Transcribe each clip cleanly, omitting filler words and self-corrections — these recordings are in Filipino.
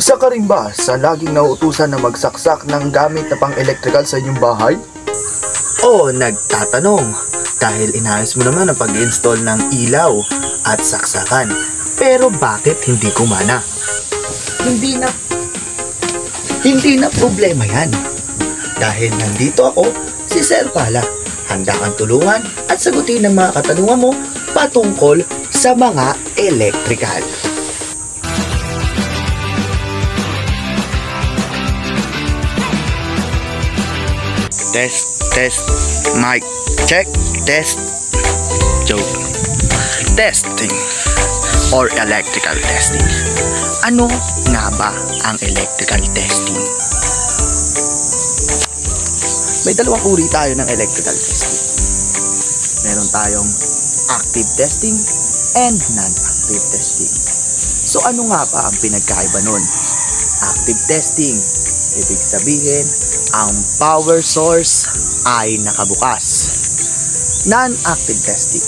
Isa ka rin ba sa laging nauutusan na magsaksak ng gamit na pang-electrical sa inyong bahay? O nagtatanong dahil inayos mo naman ang pag-install ng ilaw at saksakan, pero bakit hindi kumana? Hindi na problema yan. Dahil nandito ako, si Sir Pala. Handa kang tulungan at sagutin ang mga katanungan mo patungkol sa mga electrical. Test, mic, check, test, joke. Testing or electrical testing. Ano nga ba ang electrical testing? May dalawang uri tayo ng electrical testing. Meron tayong active testing and non-active testing. So ano nga ba ang pinagkaiba nun? Active testing, ibig sabihin, ang power source ay nakabukas. Non-active testing.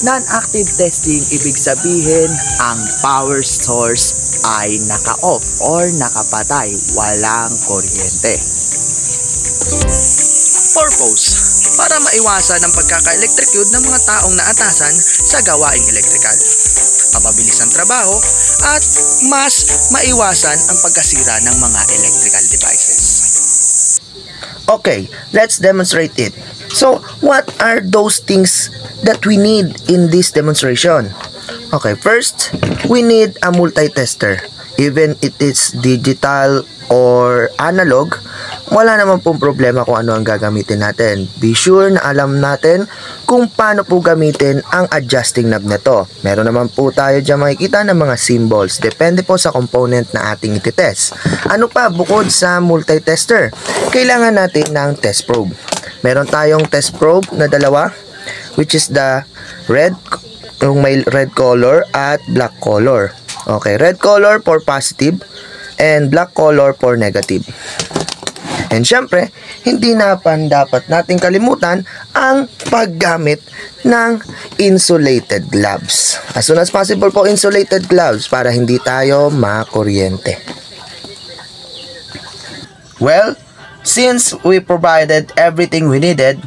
Non-active testing, ibig sabihin, ang power source ay naka-off or nakapatay, walang kuryente. Purpose: para maiwasan ang pagkaka-electrocute ng mga taong naatasan sa gawaing electrical. Mapabilis ang trabaho at mas maiwasan ang pagkasira ng mga electrical devices. Okay, let's demonstrate it. So, what are those things that we need in this demonstration? Okay, first, we need a multi-tester. Even it is digital or analog, wala naman pong problema kung ano ang gagamitin natin. Be sure na alam natin kung paano po gamitin ang adjusting knob nito. Meron naman po tayo dyan makikita ng mga symbols. Depende po sa component na ating ititest. Ano pa bukod sa multi-tester? Kailangan natin ng test probe. Meron tayong test probe na dalawa, which is the red, yung may red color at black color. Okay, red color for positive and black color for negative. And syempre, hindi na dapat nating kalimutan ang paggamit ng insulated gloves. As soon as possible po, insulated gloves para hindi tayo makuryente. Well, since we provided everything we needed,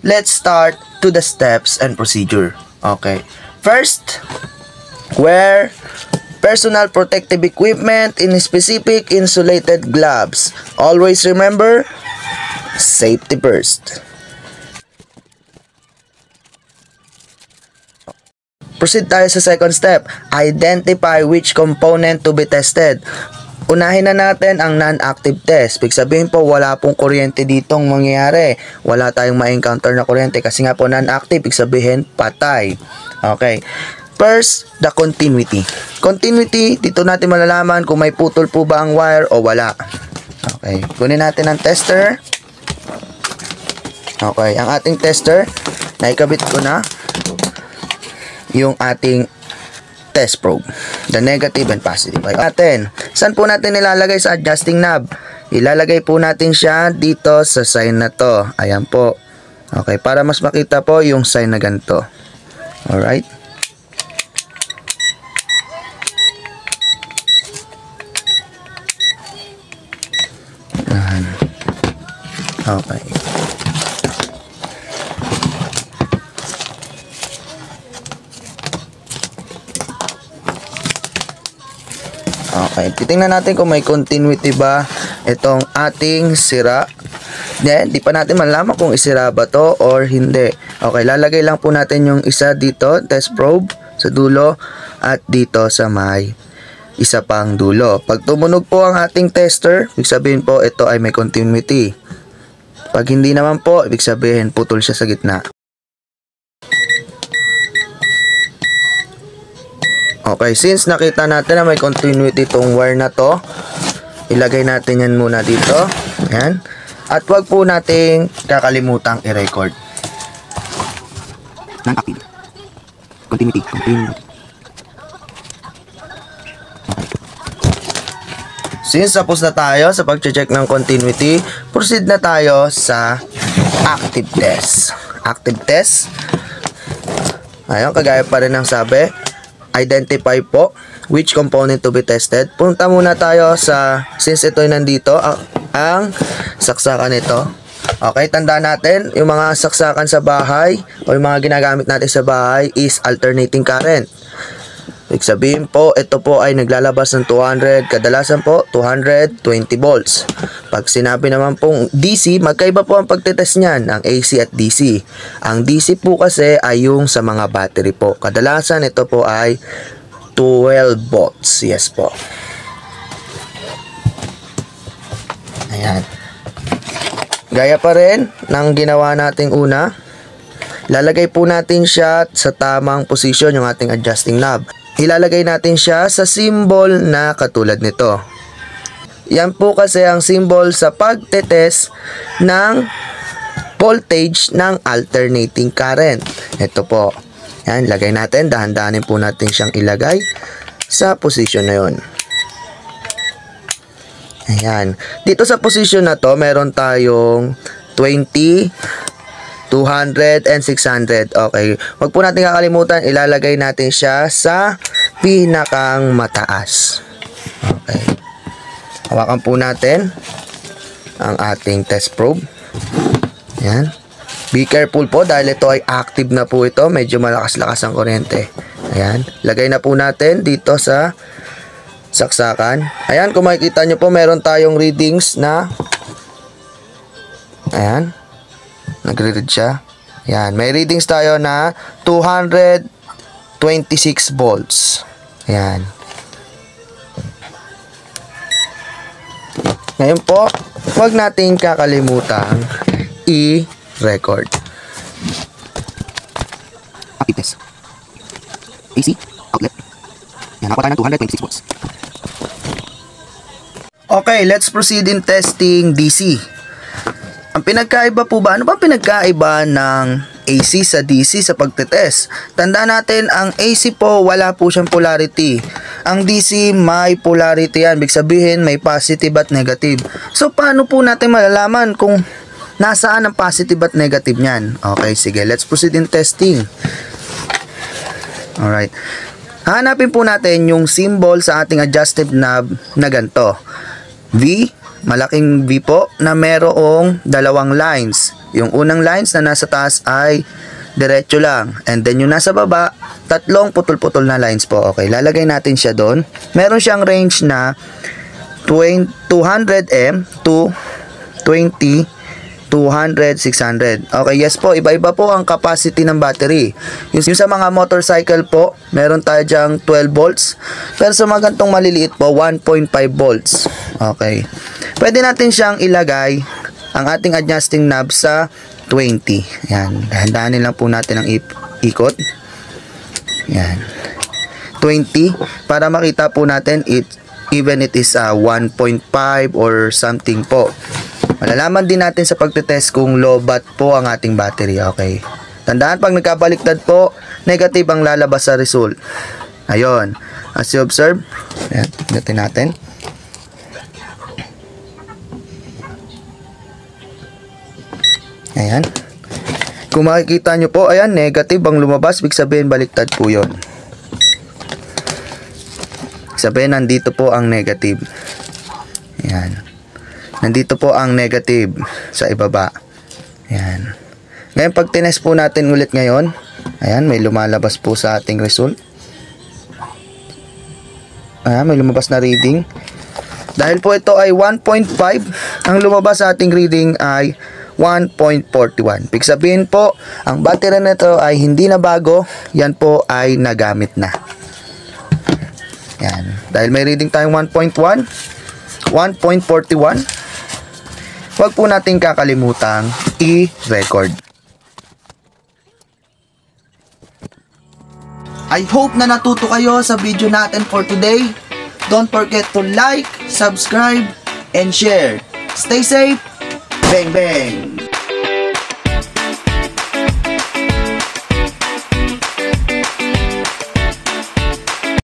let's start to the steps and procedure. Okay. First, wear personal protective equipment in specific insulated gloves. Always remember, safety first. Proceed tayo sa second step. Identify which component to be tested. Unahin na natin ang non-active test. Ibig sabihin po, wala pong kuryente ditong mangyayari. Wala tayong ma-encounter na kuryente kasi nga po non-active, ibig sabihin patay. Okay. First, the continuity. Continuity, dito natin malalaman kung may putol po ba ang wire o wala. Okay, kunin natin ang tester. Okay, ang ating tester, naikabit ko na yung ating test probe. The negative and positive. Okay, saan po natin nilalagay sa adjusting knob? Ilalagay po natin siya dito sa sign na to. Ayan po. Okay, para mas makita po yung sign na ganito. Alright. Okay. Okay, titingnan natin kung may continuity ba itong ating sira. Then, di pa natin malaman kung isira ba to or hindi. Okay, lalagay lang po natin yung isa dito, test probe, sa dulo, at dito sa may isa pang dulo. Pag tumunog po ang ating tester, ibig sabihin po ito ay may continuity. Pag hindi naman po, ibig sabihin putol siya sa gitna. Okay, since nakita natin na may continuity itong wire na to, ilagay natin yan muna dito. Ayan. At wag po nating kakalimutang i-record. Non-active. Continuity. Since tapos na tayo sa pag-check ng continuity, proceed na tayo sa active test. Active test. Ayun, kagaya pa rin ng sabi. Identify po which component to be tested. Punta muna tayo sa, since ito ay nandito, ang saksakan nito. Okay, tandaan natin, yung mga saksakan sa bahay o yung mga ginagamit natin sa bahay is alternating current. Ibig sabihin po, ito po ay naglalabas ng 200, kadalasan po 220 volts. Pag sinabi naman pong DC, magkaiba po ang pagtetest niyan, ang AC at DC. Ang DC po kasi ay yung sa mga battery po. Kadalasan ito po ay 12 volts. Yes po. Ayan. Gaya pa rin ng ginawa nating una, lalagay po natin siya sa tamang position, yung ating adjusting knob. Ilalagay natin siya sa symbol na katulad nito. Yan po kasi ang symbol sa pagtetest ng voltage ng alternating current. Ito po. Yan, lagay natin. Dahan-dahanin po natin siyang ilagay sa position na yun. Ayan. Dito sa position na to, meron tayong 20, 200 and 600. Okay. Huwag po natin kakalimutan, ilalagay natin siya sa pinakang mataas. Okay. Hawakan po natin ang ating test probe. Ayan. Be careful po dahil ito ay active na po ito. Medyo malakas-lakas ang kuryente. Ayan. Lagay na po natin dito sa saksakan. Ayan, kung makikita nyo po, meron tayong readings na ayan. Nagre-read siya. Ayan. May readings tayo na 226 volts. Ayan. Ngayon po, huwag natin kakalimutan i-record. Active test. AC outlet. Ayan, nakuha tayo ng 226 volts. Okay, let's proceed in testing DC. Ang pinagkaiba po ba? Ano ba pinagkaiba ng AC sa DC sa pagtetest? Tandaan natin, ang AC po, wala po siyang polarity. Ang DC, may polarity yan. Ibig sabihin, may positive at negative. So, paano po natin malalaman kung nasaan ang positive at negative niyan? Okay, sige. Let's proceed in testing. Alright. Hanapin po natin yung symbol sa ating adjustive knob na ganito. V, malaking V po, na merong dalawang lines. Yung unang lines na nasa taas ay diretso lang. And then yung nasa baba, tatlong putol-putol na lines po. Okay, lalagay natin siya doon. Meron siyang range na 200M to 20, 200, 600. Okay, yes po, iba-iba po ang capacity ng battery. Yung sa mga motorcycle po, meron tayo dyang 12 volts. Pero sa mga gantong maliliit po, 1.5 volts. Okay. Pwede natin siyang ilagay ang ating adjusting knob sa 20. Yan. Dahan-dahanin lang po natin ang ikot. Yan. 20 para makita po natin even it is 1.5 or something po. Malalaman din natin sa pagtetest kung low bat po ang ating battery. Okay. Tandaan, pag nagkabaliktad po, negative ang lalabas sa result. Ayun. As you observe, ayan, tingnan natin. Ayan. Kung makikita nyo po, ayan, negative ang lumabas. Ibig sabihin, baliktad po yun. Sabihin, nandito po ang negative. Ayan. Nandito po ang negative sa ibaba. Ayan. Ngayon, pag tinest po natin ulit ngayon, ayan, may lumalabas po sa ating result. Ayan, may lumabas na reading. Dahil po ito ay 1.5, ang lumabas sa ating reading ay 1.41. Ibig sabihin po, ang battery nito ay hindi na bago, yan po ay nagamit na. Yan. Dahil may reading tayong 1.1, 1.41, huwag po natin kakalimutan i-record. I hope na natuto kayo sa video natin for today. Don't forget to like, subscribe, and share. Stay safe. Bang bang!